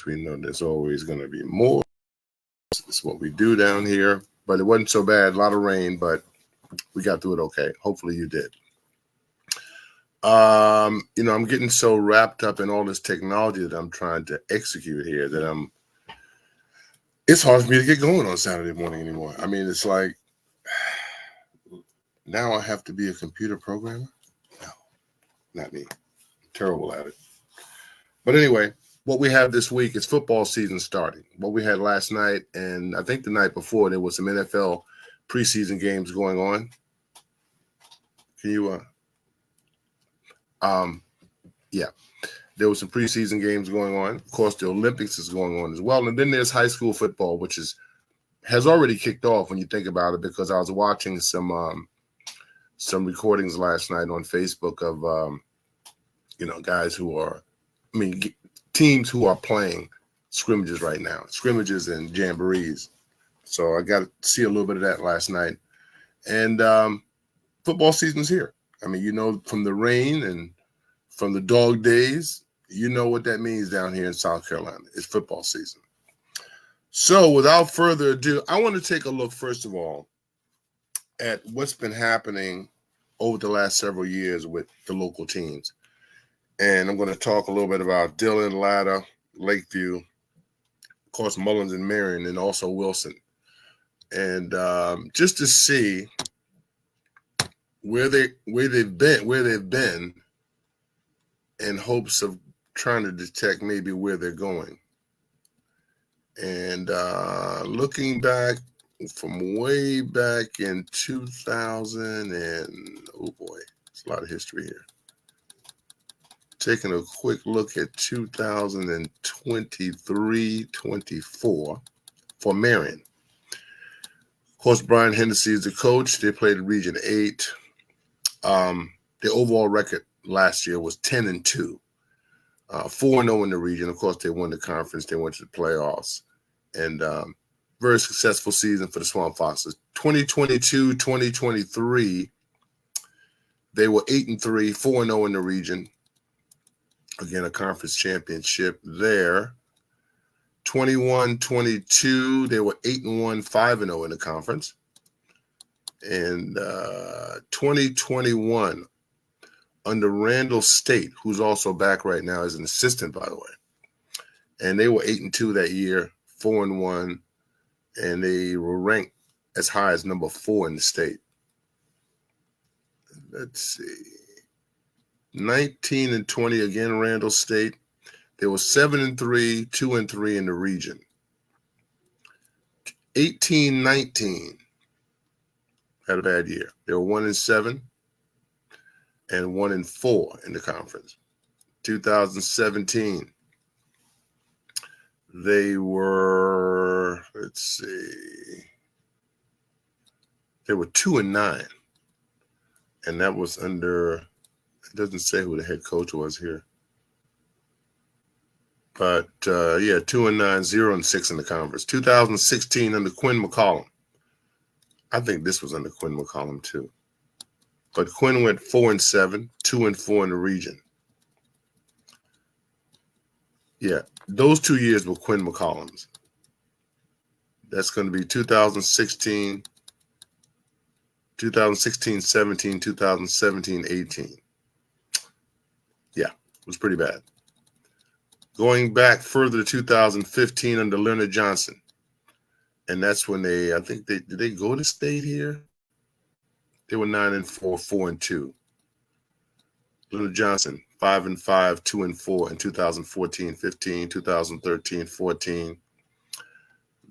we know there's always going to be more. It's what we do down here. But it wasn't so bad. A lot of rain, but we got through it okay. Hopefully you did. I'm getting so wrapped up in all this technology that I'm trying to execute here that it's hard for me to get going on Saturday morning anymore. I mean, it's like now I have to be a computer programmer. No, not me. I'm terrible at it. But anyway, what we have this week is football season starting. What we had last night, and I think the night before, there was some NFL preseason games going on. Can you, yeah, there was some preseason games going on. Of course, the Olympics is going on as well. And then there's high school football, which has already kicked off when you think about it, because I was watching some recordings last night on Facebook of, guys who are, teams who are playing scrimmages right now, scrimmages and jamborees. So I got to see a little bit of that last night. And football season's here. From the rain and from the dog days, you know what that means down here in South Carolina. It's football season. So without further ado, I want to take a look, first of all, at what's been happening over the last several years with the local teams. And I'm going to talk a little bit about Dillon, Latta, Lakeview, of course, Mullins and Marion, and also Wilson. And just to see where they've been in hopes of trying to detect maybe where they're going. And looking back from way back in 2000 and, oh boy, it's a lot of history here. Taking a quick look at 2023-24 for Marion. Of course, Brian Hennessy is the coach. They played Region 8. The overall record last year was 10-2. 4-0 in the region. Of course, they won the conference. They went to the playoffs. And very successful season for the Swamp Foxes. 2022-2023, they were 8-3, 4-0 in the region. Again, a conference championship there. 21-22, they were 8-1, 5-0 in the conference. And 2021, under Randall State, who's also back right now as an assistant, by the way. And they were 8-2 that year, 4-1, and they were ranked as high as number 4 in the state. Let's see. 19-20 again, Randall State. They were 7-3, 2-3 in the region. 18-19 had a bad year. They were 1-7 and 1-4 in the conference. 2017, they were, they were 2-9, and that was under. It doesn't say who the head coach was here. But, 2-9, 0-6 in the conference. 2016 under Quinn McCollum. I think this was under Quinn McCollum, too. But Quinn went 4-7, 2-4 in the region. Yeah, those 2 years were Quinn McCollum's. That's going to be 2016, 17, 2017, 18. Yeah, it was pretty bad. Going back further to 2015 under Leonard Johnson. And that's when did they go to state here? They were 9-4, 4-2. Leonard Johnson, 5-5, 2-4 in 2014, 15, 2013, 14.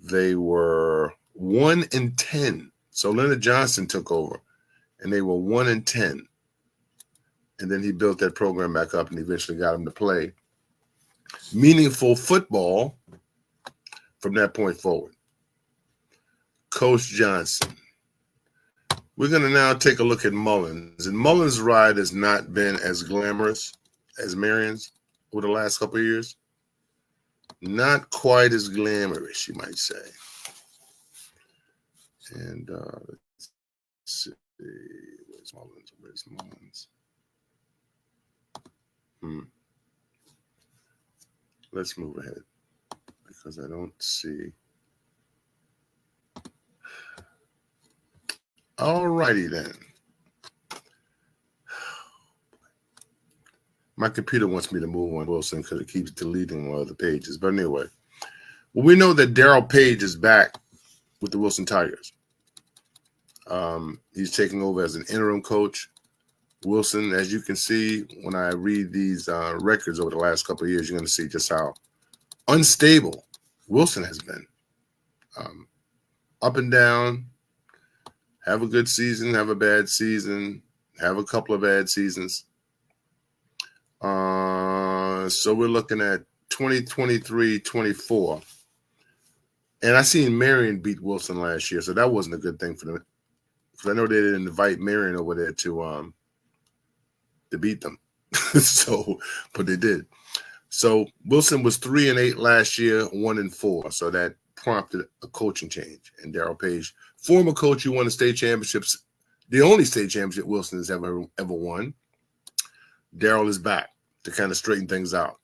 They were 1-10. So Leonard Johnson took over, and they were 1-10. And then he built that program back up and eventually got them to play meaningful football from that point forward. Coach Johnson. We're going to now take a look at Mullins. And Mullins' ride has not been as glamorous as Marion's over the last couple of years. Not quite as glamorous, you might say. And let's see. Where's Mullins? Let's move ahead. because I don't see. All righty then. My computer wants me to move on Wilson because it keeps deleting one of the pages. But anyway, well, we know that Darryl Page is back with the Wilson Tigers. He's taking over as an interim coach. Wilson, as you can see, when I read these records over the last couple of years, you're going to see just how unstable Wilson has been. Up and down, have a good season, have a bad season, have a couple of bad seasons. So we're looking at 2023-24. And I seen Marion beat Wilson last year, so that wasn't a good thing for them. Because I know they didn't invite Marion over there to beat them. But they did. So Wilson was 3-8 last year, 1-4. So that prompted a coaching change. And Darryl Page, former coach who won the state championships, the only state championship Wilson has ever won. Darryl is back to kind of straighten things out.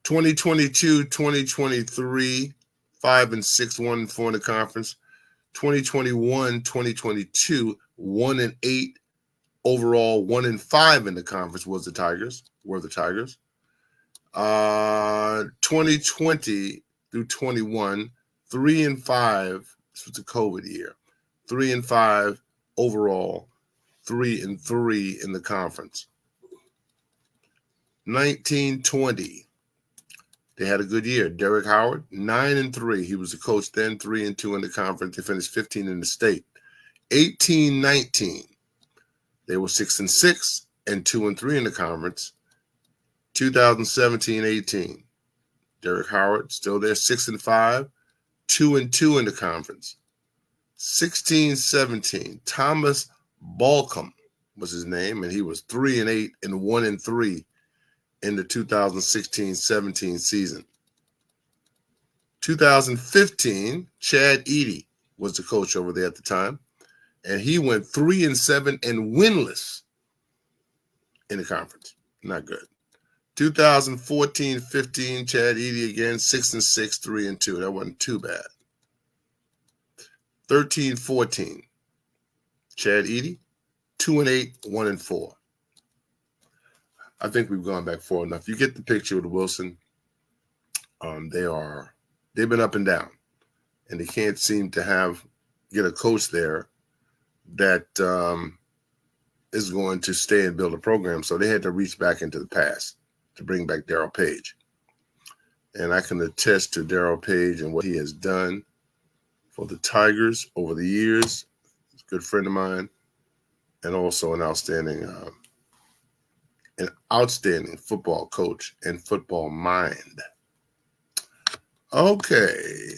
2022-2023, 5-6, 1-4 in the conference. 2021-2022, 1-8 overall, 1-5 in the conference were the Tigers. 2020 through 21, 3-5. This was the COVID year. 3-5 overall, 3-3 in the conference. 1920, they had a good year. Derek Howard, 9-3. He was the coach then, 3-2 in the conference. They finished 15 in the state. 18-19, they were 6-6 and 2-3 in the conference. 2017-18, Derek Howard still there, 6-5, 2-2 in the conference. 16-17, Thomas Balcom was his name, and he was 3-8 and 1-3 in the 2016-17 season. 2015, Chad Eady was the coach over there at the time, and he went 3-7 and winless in the conference. Not good. 2014-15, Chad Eady again, 6-6, 3-2. That wasn't too bad. 13-14, Chad Eady, 2-8, 1-4. I think we've gone back far enough. You get the picture with Wilson. They've been up and down, and they can't seem to get a coach there that is going to stay and build a program. So they had to reach back into the past to bring back Darryl Page. And I can attest to Darryl Page and what he has done for the Tigers over the years. He's a good friend of mine, and also an outstanding football coach and football mind. Okay.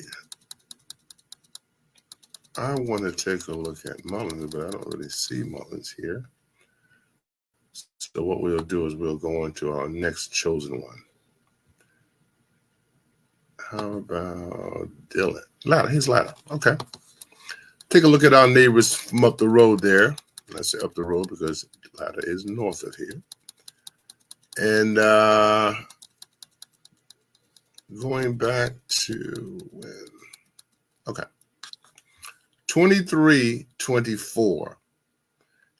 I want to take a look at Mullins, but I don't really see Mullins here. So what we'll do is we'll go on to our next chosen one. How about Dylan? Latta. He's Latta. Okay. Take a look at our neighbors from up the road there. I say up the road because Latta is north of here. And going back to when? Okay. 23-24.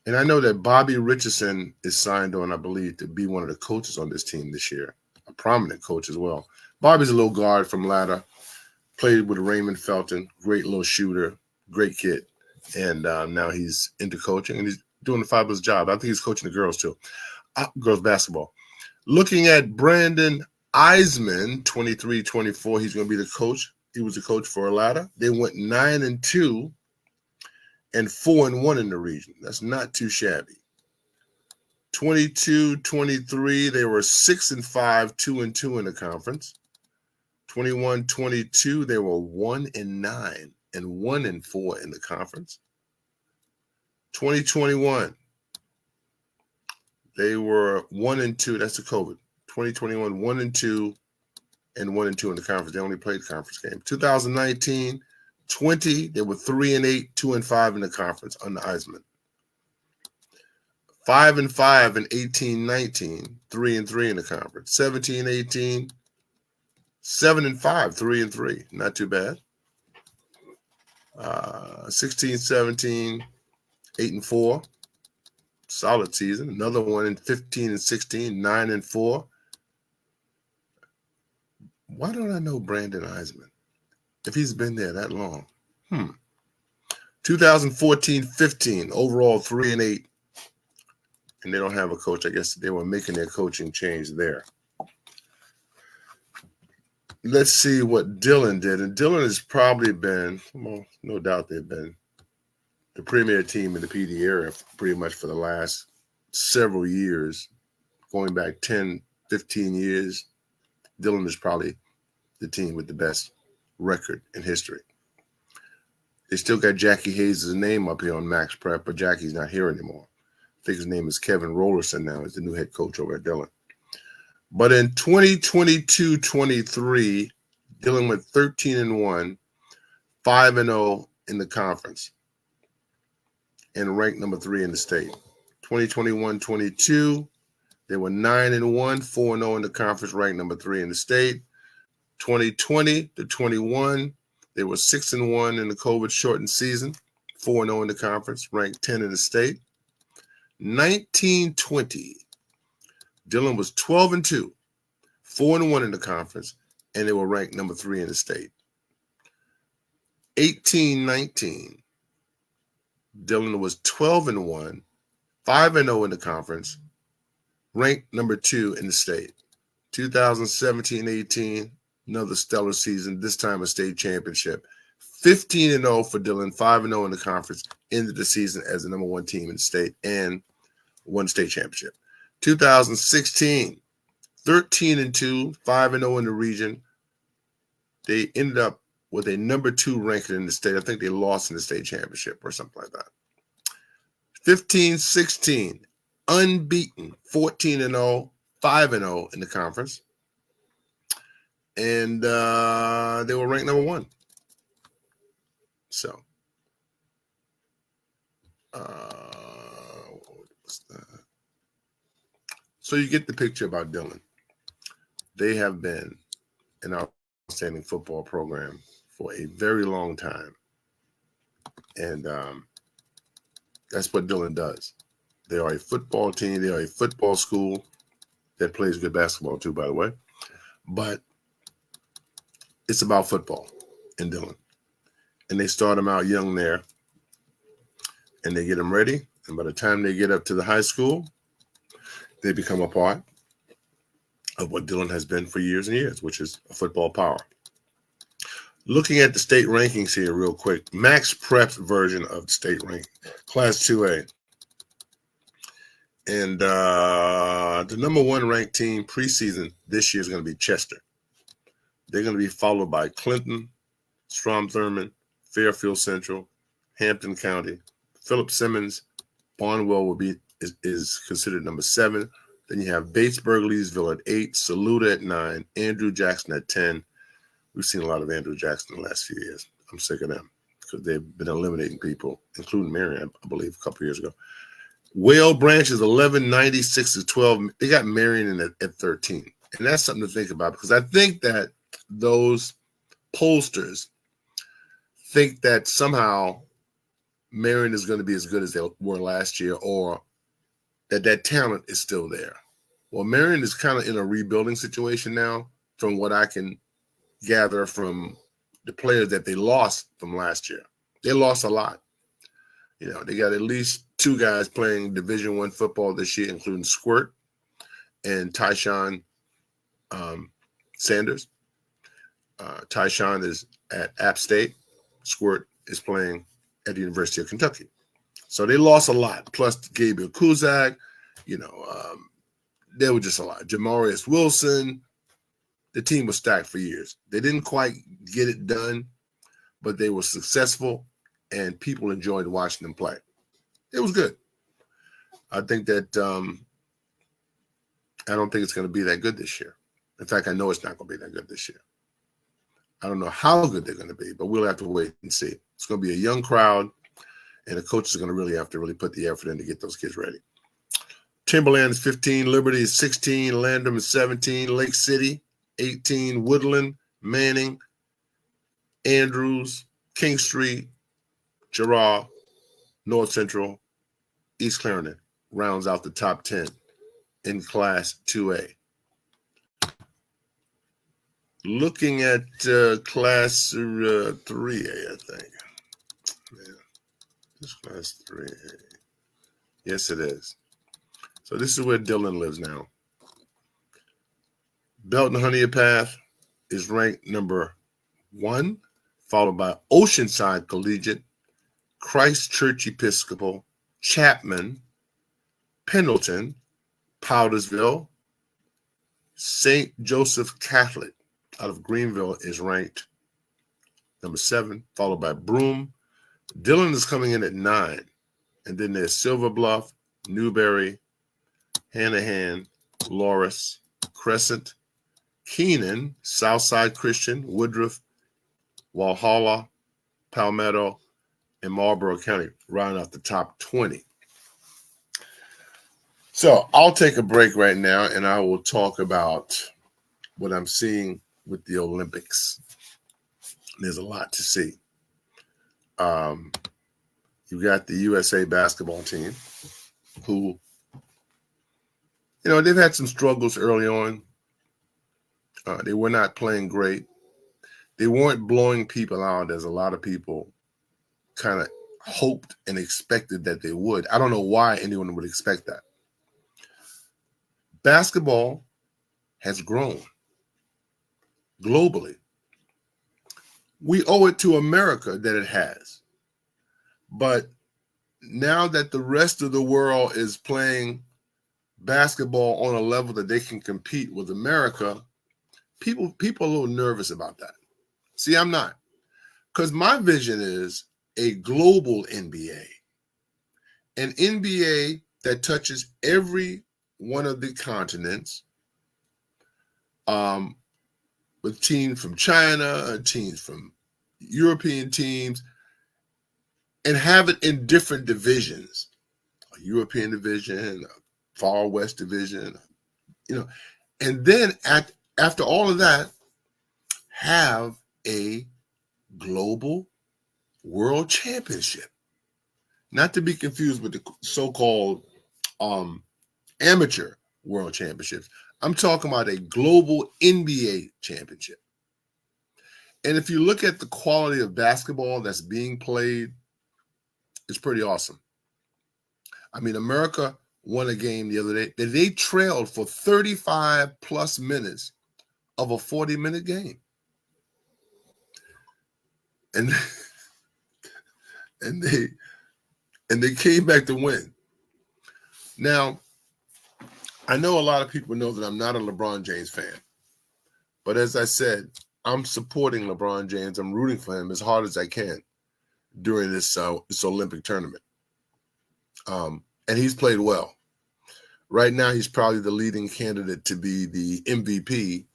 And I know that Bobby Richardson is signed on, I believe, to be one of the coaches on this team this year, a prominent coach as well. Bobby's a little guard from Latta, played with Raymond Felton, great little shooter, great kid. And now he's into coaching, and he's doing a fabulous job. I think he's coaching the girls too, girls basketball. Looking at Brandon Eisman, 23-24, he's going to be the coach. He was the coach for Latta. They went 9-2 and 4-1 in the region. That's not too shabby. 22-23, they were 6-5, 2-2 in the conference. 21-22, they were 1-9 and 1-4 in the conference. 2021, they were 1-2. That's the COVID. 2021, 1-2 and 1-2 in the conference. They only played conference game. 2019, 20, they were 3-8, 2-5 in the conference under Eisman. 5-5 in 18-19, 3-3 in the conference. 17-18, 7-5, 3-3. Not too bad. 16-17, 8-4. Solid season. Another one in 15-16, 9-4. Why don't I know Brandon Eisman? If he's been there that long. 2014-15, overall 3-8. And they don't have a coach. I guess they were making their coaching change there. Let's see what Dillon did. And Dillon has probably been, well, no doubt they've been the premier team in the PD area pretty much for the last several years, going back 10, 15 years. Dillon is probably the team with the best record in history. They still got Jackie Hayes' name up here on Max Prep, but Jackie's not here anymore. I think his name is Kevin Rollerson now. He's the new head coach over at Dillon. But in 2022-23, Dillon went 13-1, 5-0 in the conference, and ranked number 3 in the state. 2021-22, they were 9-1, 4-0 in the conference, ranked number 3 in the state. 2020-21, they were 6-1 in the COVID-shortened season, 4-0 in the conference, ranked 10 in the state. 1920, Dillon was 12-2, 4-1 in the conference, and they were ranked number 3 in the state. 18-19, Dillon was 12-1, 5-0 in the conference, ranked number 2 in the state. 2017-18, another stellar season, this time a state championship. 15-0 for Dillon, 5-0 in the conference, ended the season as the number 1 team in the state and won state championship. 2016, 13-2, 5-0 in the region. They ended up with a number 2 ranking in the state. I think they lost in the state championship or something like that. 15-16, unbeaten, 14-0, 5-0 in the conference. And they were ranked number 1. So, so you get the picture about Dillon. They have been an outstanding football program for a very long time. And that's what Dillon does. They are a football team. They are a football school that plays good basketball too, by the way. But it's about football in Dillon. And they start them out young there. And they get them ready. And by the time they get up to the high school, they become a part of what Dillon has been for years and years, which is a football power. Looking at the state rankings here real quick, Max Prep's version of the state ranking, Class 2A. And the number 1 ranked team preseason this year is going to be Chester. They're going to be followed by Clinton, Strom-Thurmond, Fairfield Central, Hampton County, Philip Simmons, Barnwell is considered number 7. Then you have Batesburg, Leesville at 8, Saluda at 9, Andrew Jackson at 10. We've seen a lot of Andrew Jackson in the last few years. I'm sick of them because they've been eliminating people, including Marion, I believe, a couple years ago. Whale Branch is 11, 96-12. They got Marion in at 13. And that's something to think about because I think that those pollsters think that somehow Marion is going to be as good as they were last year or that talent is still there. Well, Marion is kind of in a rebuilding situation now from what I can gather from the players that they lost from last year. They lost a lot. You know, they got at least 2 guys playing Division I football this year, including Squirt and Tyshawn Sanders. Tyshawn is at App State. Squirt is playing at the University of Kentucky. So they lost a lot. Plus Gabriel Kuzak, there were just a lot. Jamarius Wilson. The team was stacked for years. They didn't quite get it done, but they were successful, and people enjoyed watching them play. It was good. I think that I don't think it's going to be that good this year. In fact, I know it's not going to be that good this year. I don't know how good they're going to be, but we'll have to wait and see. It's going to be a young crowd, and the coaches are going to really have to put the effort in to get those kids ready. Timberland is 15, Liberty is 16, Landrum is 17, Lake City 18, Woodland, Manning, Andrews, King Street, Girard, North Central, East Clarendon rounds out the top 10 in Class 2A. Looking at Class 3A, I think. Yeah, this Class 3A. Yes, it is. So this is where Dylan lives now. Belton Honea Path is ranked number 1, followed by Oceanside Collegiate, Christchurch Episcopal, Chapman, Pendleton, Powdersville, St. Joseph Catholic out of Greenville is ranked number 7, followed by Broome. Dillon is coming in at 9. And then there's Silver Bluff, Newberry, Hanahan, Loris, Crescent, Keenan, Southside Christian, Woodruff, Walhalla, Palmetto, and Marlborough County round out the top 20. So I'll take a break right now, and I will talk about what I'm seeing with the Olympics. There's a lot to see. You've got the USA basketball team who, they've had some struggles early on. They were not playing great. They weren't blowing people out as a lot of people kind of hoped and expected that they would. I don't know why anyone would expect that. Basketball has grown globally. We owe it to America that it has. But now that the rest of the world is playing basketball on a level that they can compete with America, people are a little nervous about that. See, I'm not. Because my vision is a global NBA. An NBA that touches every one of the continents, with teams from China, teams from European teams, and have it in different divisions, a European division, a Far West division, and then after all of that, have a global world championship. Not to be confused with the so-called amateur world championships. I'm talking about a global NBA championship. And if you look at the quality of basketball that's being played, it's pretty awesome. I mean, America won a game the other day that they trailed for 35 plus minutes of a 40-minute game. And they came back to win. Now, I know a lot of people know that I'm not a LeBron James fan. But as I said, I'm supporting LeBron James. I'm rooting for him as hard as I can during this Olympic tournament. And he's played well. Right now, he's probably the leading candidate to be the MVP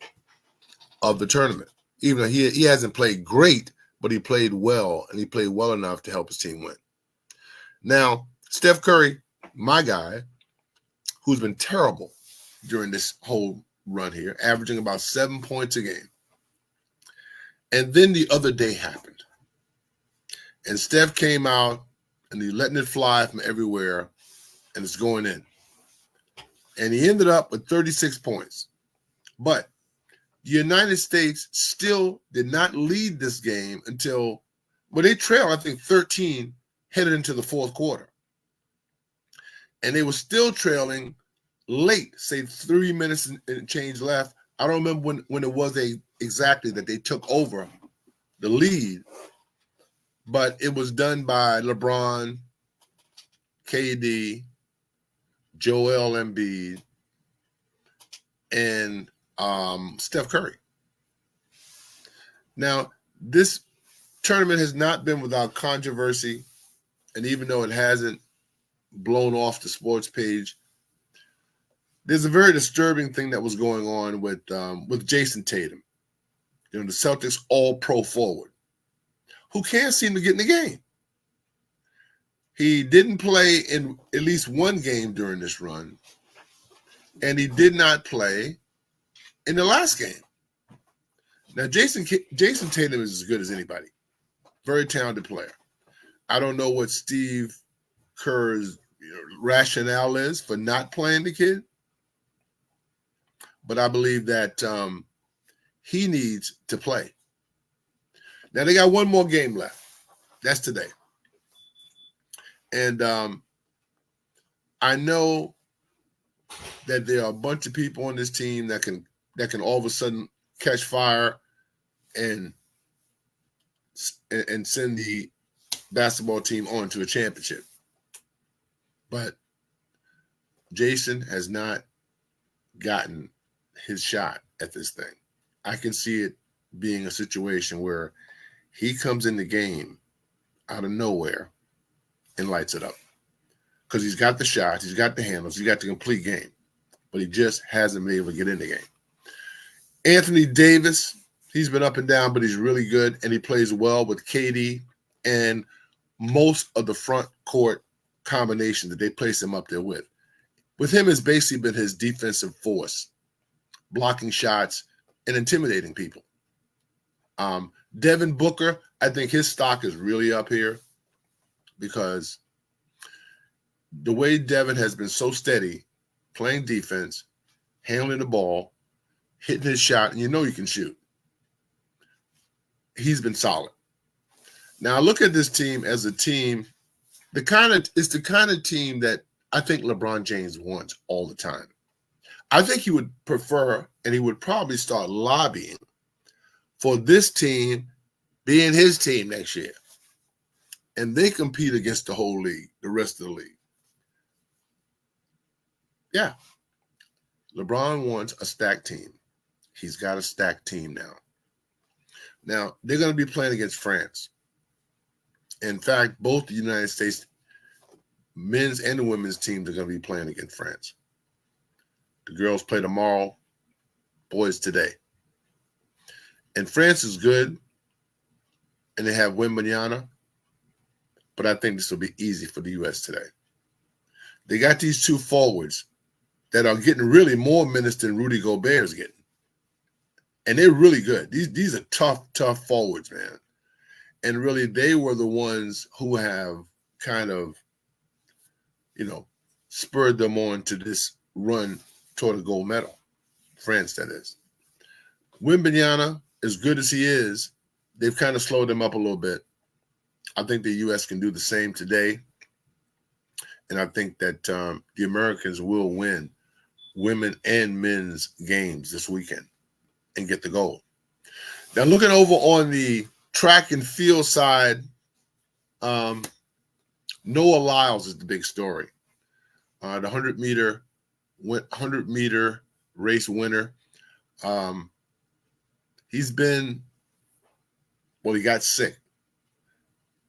of the tournament. Even though he hasn't played great, but he played well, and he played well enough to help his team win. Now, Steph Curry, my guy, who's been terrible during this whole run here, averaging about 7 points a game. And then the other day happened. And Steph came out, and he's letting it fly from everywhere, and it's going in. And he ended up with 36 points. But the United States still did not lead this game until, they trailed, I think, 13 headed into the fourth quarter. And they were still trailing late, say 3 minutes and change left. I don't remember when it was exactly that they took over the lead, but it was done by LeBron, KD, Joel Embiid, and Steph Curry. Now, this tournament has not been without controversy, and even though it hasn't blown off the sports page, there's a very disturbing thing that was going on with Jason Tatum, the Celtics all-pro forward, who can't seem to get in the game. He didn't play in at least one game during this run, and he did not play in the last game. Now, Jason Tatum is as good as anybody. Very talented player. I don't know what Steve Kerr's rationale is for not playing the kid, but I believe that he needs to play. Now, they got one more game left. That's today. And I know that there are a bunch of people on this team that can all of a sudden catch fire and send the basketball team on to a championship. But Jason has not gotten his shot at this thing. I can see it being a situation where he comes in the game out of nowhere and lights it up. Because he's got the shots, he's got the handles, he's got the complete game. But he just hasn't been able to get in the game. Anthony Davis, he's been up and down, but he's really good, and he plays well with KD and most of the front court combination that they place him up there with. With him, it's basically been his defensive force, blocking shots and intimidating people. Devin Booker, I think his stock is really up here because the way Devin has been so steady, playing defense, handling the ball, hitting his shot, and you know you can shoot. He's been solid. Now look at this team as a team. It's the kind of team that I think LeBron James wants all the time. I think he would prefer, and he would probably start lobbying for this team being his team next year. And they compete against the whole league, the rest of the league. Yeah. LeBron wants a stacked team. He's got a stacked team now. Now, they're going to be playing against France. In fact, both the United States men's and the women's teams are going to be playing against France. The girls play tomorrow, boys today. And France is good, and they have Wembanyama, but I think this will be easy for the U.S. today. They got these two forwards that are getting really more minutes than Rudy Gobert is getting. And they're really good. These are tough forwards, man. And really, they were the ones who have kind of, spurred them on to this run toward a gold medal. France, that is. Wembanyama, as good as he is, they've kind of slowed him up a little bit. I think the U.S. can do the same today. And I think that the Americans will win women and men's games this weekend and get the gold. Now, looking over on the track and field side, Noah Lyles is the big story. The 100-meter race winner. He got sick.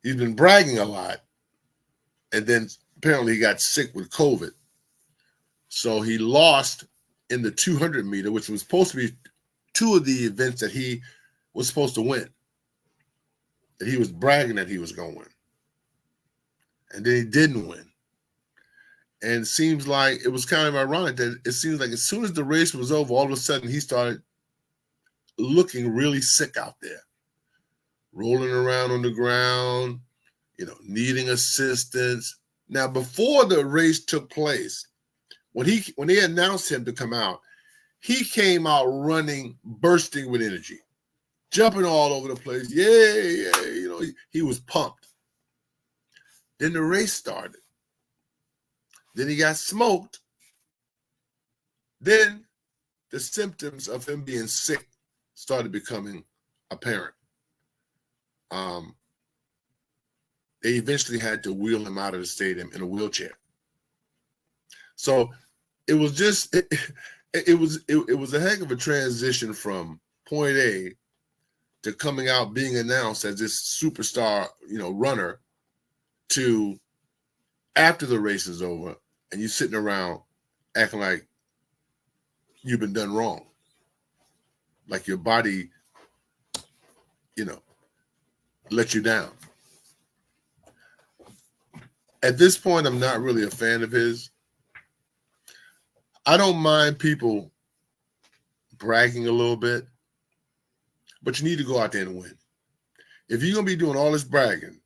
He's been bragging a lot, and then apparently he got sick with COVID. So he lost in the 200-meter, which was supposed to be two of the events that he was supposed to win, that he was bragging that he was going to win. And then he didn't win. And it seems like it was kind of ironic that it seems like as soon as the race was over, all of a sudden he started looking really sick out there, rolling around on the ground, needing assistance. Now, before the race took place, when they announced him to come out, he came out running, bursting with energy, jumping all over the place. Yeah, he was pumped. Then the race started. Then he got smoked. Then the symptoms of him being sick started becoming apparent. They eventually had to wheel him out of the stadium in a wheelchair. So it was just it was a heck of a transition from point A to coming out being announced as this superstar, runner, to after the race is over and you're sitting around acting like you've been done wrong. Like your body, let you down. At this point, I'm not really a fan of his. I don't mind people bragging a little bit. But you need to go out there and win. If you're going to be doing all this bragging,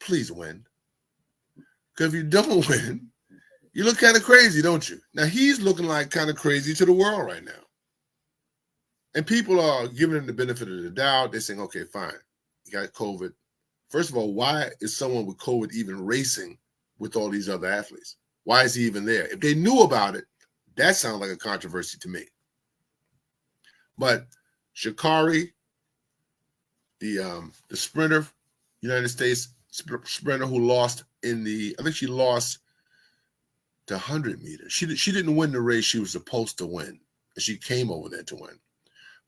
please win. Because if you don't win, you look kind of crazy, don't you? Now, he's looking like kind of crazy to the world right now. And people are giving him the benefit of the doubt. They're saying, okay, fine, you got COVID. First of all, why is someone with COVID even racing with all these other athletes? Why is he even there? If they knew about it, that sounds like a controversy to me. But Sha'Carri, the sprinter, United States sprinter who lost I think she lost the 100 meters. She didn't win the race she was supposed to win, and she came over there to win.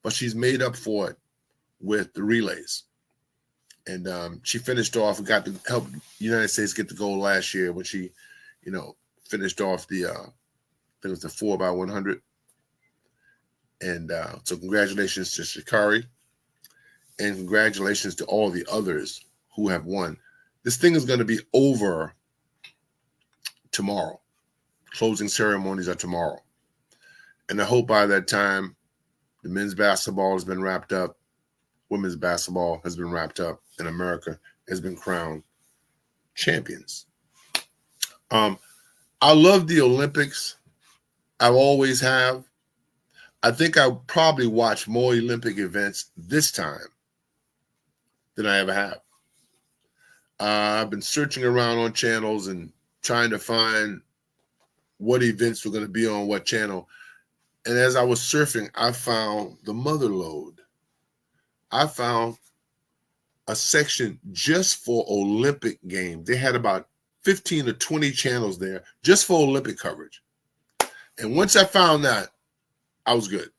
But she's made up for it with the relays. And she finished off and got to help the United States get the gold last year when she, finished off I think it was the 4x100. And so congratulations to Sha'Carri. And congratulations to all the others who have won. This thing is going to be over tomorrow. Closing ceremonies are tomorrow. And I hope by that time, the men's basketball has been wrapped up. Women's basketball has been wrapped up. And America has been crowned champions. I love the Olympics. I always have. I think I'll probably watch more Olympic events this time than I ever have. I've been searching around on channels and trying to find what events were going to be on what channel. And as I was surfing, I found the Mother Lode. I found a section just for Olympic games. They had about 15 or 20 channels there just for Olympic coverage. And once I found that, I was good.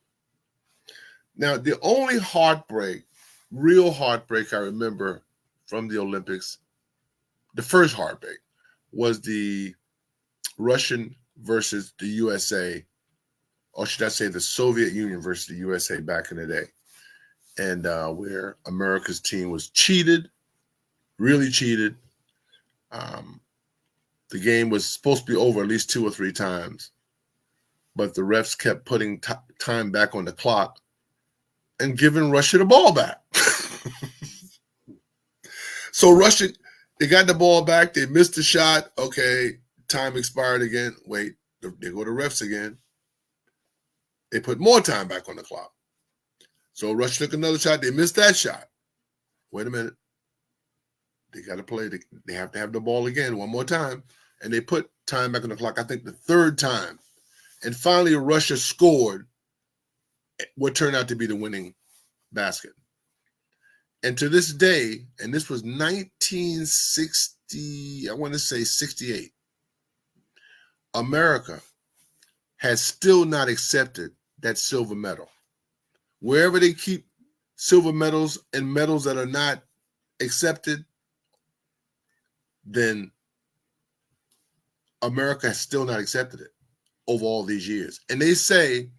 Now, the only real heartbreak I remember from the Olympics, the first heartbreak, was the Russian versus the USA, or should I say the Soviet Union versus the USA back in the day, and where America's team was cheated, really cheated. The game was supposed to be over at least 2 or 3 times, but the refs kept putting time back on the clock and giving Russia the ball back. So Russia, they got the ball back. They missed the shot. Okay, time expired again. Wait, they go to refs again. They put more time back on the clock. So Russia took another shot. They missed that shot. Wait a minute. They got to play. They have to have the ball again one more time. And they put time back on the clock, I think the 3rd time. And finally, Russia scored what turned out to be the winning basket. And to this day, and this was 1960, I want to say 68, America has still not accepted that silver medal. Wherever they keep silver medals and medals that are not accepted, then America has still not accepted it over all these years. And they say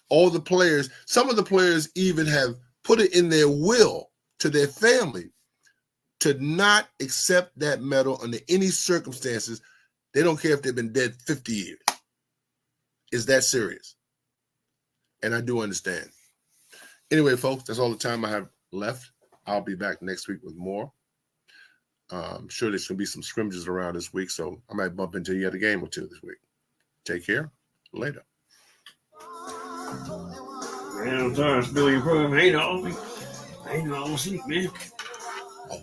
all the players, some of the players even have put it in their will to their family to not accept that medal under any circumstances. They don't care if they've been dead 50 years. It's that serious. And I do understand. Anyway, folks, that's all the time I have left. I'll be back next week with more. I'm sure there's going to be some scrimmages around this week, so I might bump into you at a game or two this week. Take care. Later. Man, I'm sorry, Billy. I ain't all sleep, man. Oh,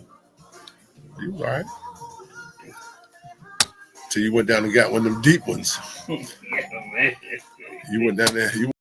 you all right? Till you went down and got one of them deep ones. Yeah, man. You went down there.